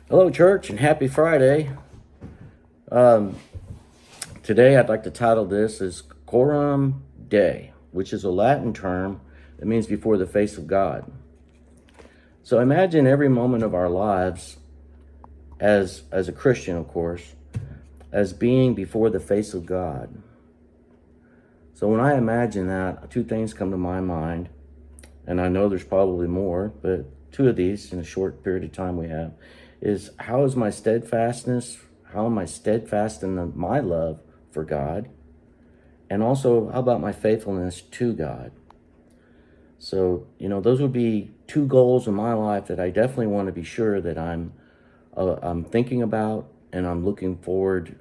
Hello, church, and happy Friday. Um, Today, I'd like to title this as Coram Dei, which is a Latin term that means before the face of God. So imagine every moment of our lives as a Christian, of course, as being before the face of God. So when I imagine that, two things come to my mind, and I know there's probably more, but two of these in a short period of time we have is how is my steadfastness, how am I steadfast in my love for God? And also, how about my faithfulness to God? So, those would be two goals in my life that I definitely want to be sure that I'm thinking about and I'm looking forward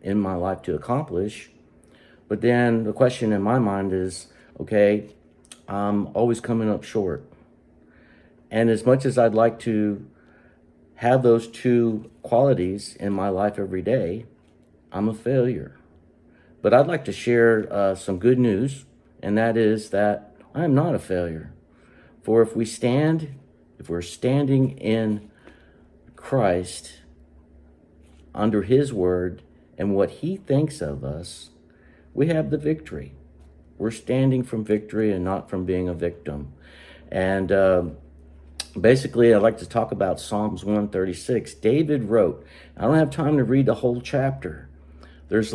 in my life to accomplish. But then the question in my mind is, okay, I'm always coming up short. And as much as I'd like to have those two qualities in my life every day, I'm a failure. But I'd like to share some good news, and that is that I am not a failure. For if we're standing in Christ under His word and what He thinks of us, we have the victory. We're standing from victory and not from being a victim. And basically, I'd like to talk about Psalms 136. David wrote, I don't have time to read the whole chapter. There's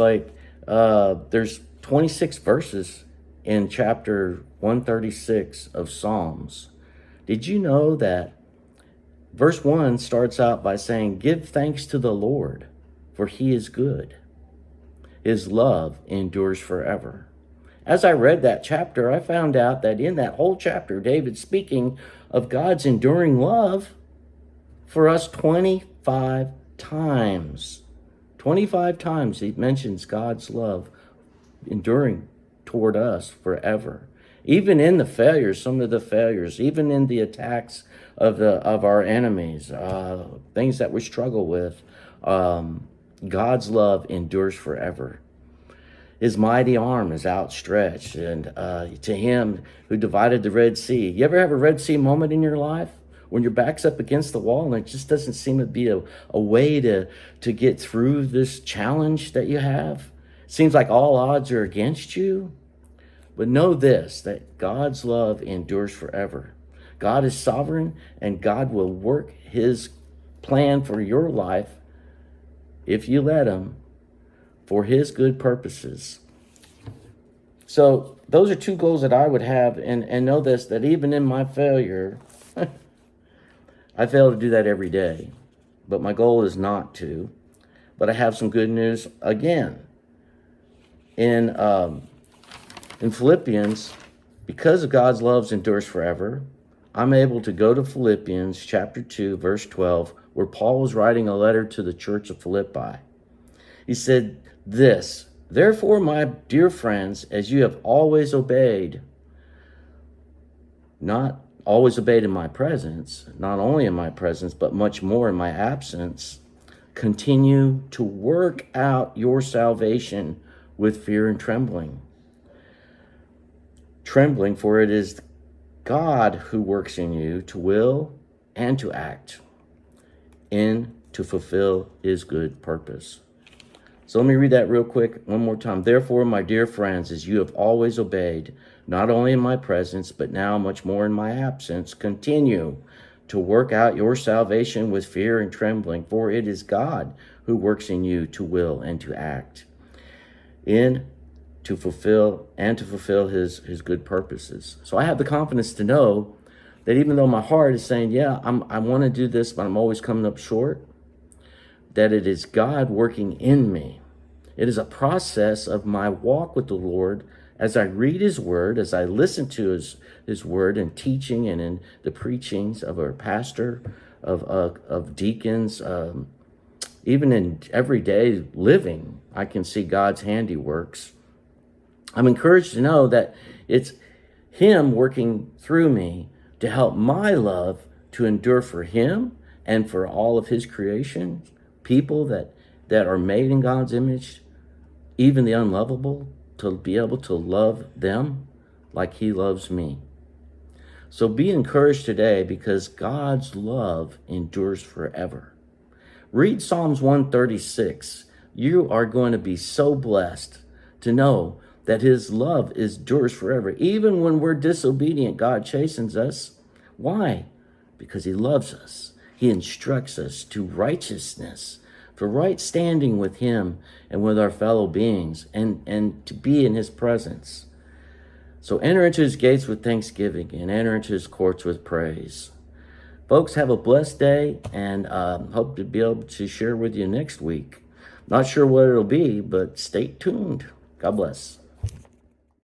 26 verses in chapter 136 of Psalms. Did you know that verse 1 starts out by saying, Give thanks to the Lord, for He is good. His love endures forever. As I read that chapter, I found out that in that whole chapter, David's speaking of God's enduring love for us 25 times. 25 times he mentions God's love enduring toward us forever. Even in the failures, some of the failures, even in the attacks of our enemies, things that we struggle with, God's love endures forever. His mighty arm is outstretched, and to Him who divided the Red Sea. You ever have a Red Sea moment in your life when your back's up against the wall and it just doesn't seem to be a way to get through this challenge that you have? It seems like all odds are against you. But know this, that God's love endures forever. God is sovereign, and God will work His plan for your life, if you let Him, for His good purposes. So those are two goals that I would have, and know this, that even in my failure, I fail to do that every day. But my goal is not to. But I have some good news again. In Philippians, because of God's love endures forever, I'm able to go to Philippians chapter 2, verse 12, where Paul was writing a letter to the church of Philippi. He said this, Therefore, my dear friends, as you have always obeyed, not always obeyed in my presence, not only in my presence, but much more in my absence, continue to work out your salvation with fear and trembling. Trembling, for it is God who works in you to will and to act and to fulfill His good purpose. So let me read that real quick one more time. Therefore, my dear friends, as you have always obeyed, not only in my presence, but now much more in my absence, continue to work out your salvation with fear and trembling, for it is God who works in you to will and to act to fulfill his good purposes. So I have the confidence to know that even though my heart is saying, yeah, I want to do this, but I'm always coming up short, that it is God working in me. It is a process of my walk with the Lord as I read His word, as I listen to His word and teaching and in the preachings of our pastor, of deacons, even in everyday living, I can see God's handiworks. I'm encouraged to know that it's Him working through me to help my love to endure for Him and for all of His creation, people that are made in God's image, even the unlovable, to be able to love them like He loves me. So be encouraged today, because God's love endures forever. Read Psalms 136. You are going to be so blessed to know that his love endures forever. Even when we're disobedient, God chastens us. Why? Because he loves us. He instructs us to righteousness, for right standing with him and with our fellow beings, and to be in his presence. So enter into his gates with thanksgiving and enter into his courts with praise. Folks, have a blessed day, and hope to be able to share with you next week. Not sure what it'll be, but stay tuned. God bless.